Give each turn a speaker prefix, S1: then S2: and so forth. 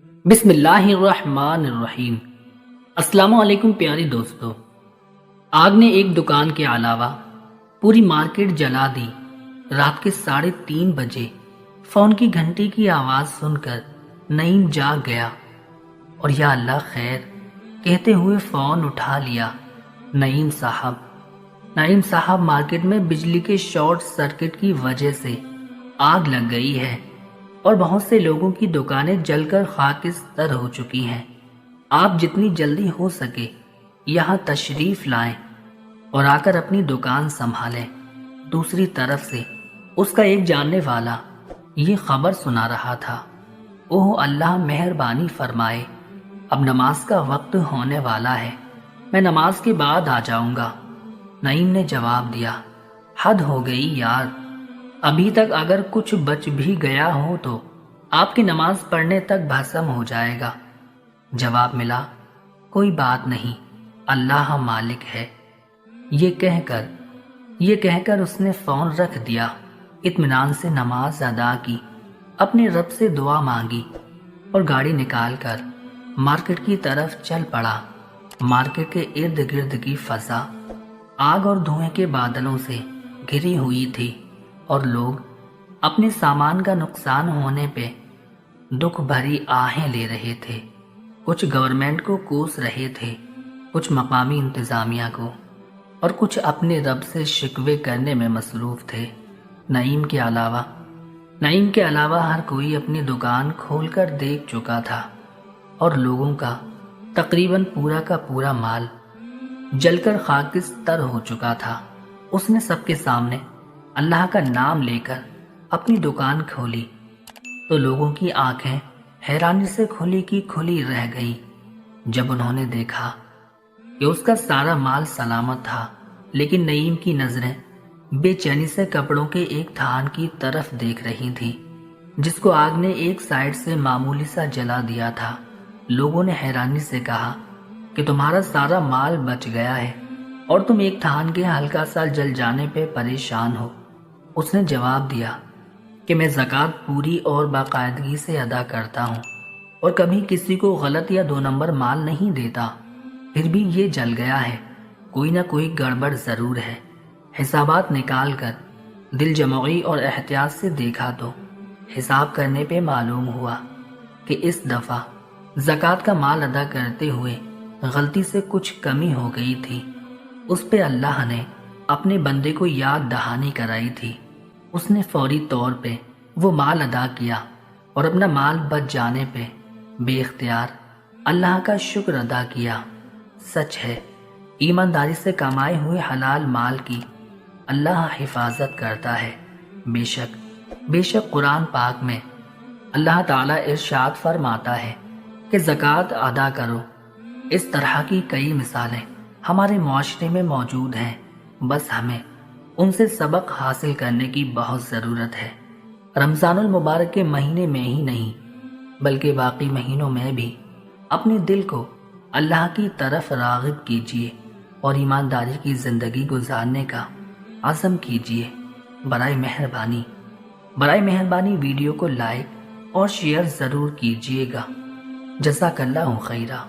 S1: बिस्मिल्लाहिर्रहमानिर्रहीम। अस्सलाम वालेकुम प्यारे दोस्तों। आग ने एक दुकान के अलावा पूरी मार्केट जला दी। रात के 3:30 बजे फोन की घंटी की आवाज सुनकर नईम जाग गया और या अल्लाह खैर कहते हुए फोन उठा लिया। नईम साहब मार्केट में बिजली के शॉर्ट सर्किट की वजह से आग लग गई है और बहुत से लोगों की दुकानें जलकर खाकिस्तर हो चुकी हैं। आप जितनी जल्दी हो सके यहाँ तशरीफ लाएं और आकर अपनी दुकान संभालें। दूसरी तरफ से उसका एक जानने वाला ये खबर सुना रहा था। ओह अल्लाह मेहरबानी फरमाए, अब नमाज का वक्त होने वाला है, मैं नमाज के बाद आ जाऊंगा। नईम ने जवाब दिया, हद हो गई यार, अभी तक अगर कुछ बच भी गया हो तो आपकी नमाज पढ़ने तक भस्म हो जाएगा। जवाब मिला, कोई बात नहीं, अल्लाह मालिक है। ये कहकर उसने फोन रख दिया। इत्मीनान से नमाज अदा की, अपने रब से दुआ मांगी और गाड़ी निकालकर मार्केट की तरफ चल पड़ा। मार्केट के इर्द गिर्द की फजा आग और धुएं के बादलों से घिरी हुई थी और लोग अपने सामान का नुकसान होने पे दुख भरी आहें ले रहे थे। कुछ गवर्नमेंट को कोस रहे थे, कुछ मकामी इंतजामिया को, और कुछ अपने रब से शिकवे करने में मसरूफ थे। नईम के अलावा हर कोई अपनी दुकान खोलकर देख चुका था और लोगों का तकरीबन पूरा का पूरा माल जलकर खाकिस्तर हो चुका था। उसने सबके सामने अल्लाह का नाम लेकर अपनी दुकान खोली तो लोगों की आंखें हैरानी से खुली की खुली रह गई जब उन्होंने देखा कि उसका सारा माल सलामत था। लेकिन नईम की नजरें बेचैनी से कपड़ों के एक थान की तरफ देख रही थी जिसको आग ने एक साइड से मामूली सा जला दिया था। लोगों ने हैरानी से कहा कि तुम्हारा सारा माल बच गया है और तुम एक थान के हल्का सा जल जाने पे परेशान हो। उसने जवाब दिया कि मैं ज़कात पूरी और बाकायदगी से अदा करता हूँ और कभी किसी को गलत या 2 नंबर माल नहीं देता, फिर भी ये जल गया है, कोई ना कोई गड़बड़ ज़रूर है। हिसाबात निकाल कर दिल जमौई और एहतियात से देखा तो हिसाब करने पे मालूम हुआ कि इस दफ़ा ज़कात का माल अदा करते हुए गलती से कुछ कमी हो गई थी। उस पे अल्लाह ने अपने बंदे को याद दहानी कराई थी। उसने फौरी तौर पे वो माल अदा किया और अपना माल बच जाने पे बेख्तियार अल्लाह का शुक्र अदा किया। सच है, ईमानदारी से कमाए हुए हलाल माल की अल्लाह हिफाजत करता है। बेशक कुरान पाक में अल्लाह ताला इरशाद फरमाता है कि ज़कात अदा करो। इस तरह की कई मिसालें हमारे मुआशरे में मौजूद हैं, बस हमें उनसे सबक हासिल करने की बहुत ज़रूरत है। रमज़ानुल मुबारक के महीने में ही नहीं बल्कि बाकी महीनों में भी अपने दिल को अल्लाह की तरफ राग़िब कीजिए और ईमानदारी की ज़िंदगी गुजारने का अज़म कीजिए। बराए मेहरबानी वीडियो को लाइक और शेयर ज़रूर कीजिएगा। जज़ाकल्लाहु खैरा।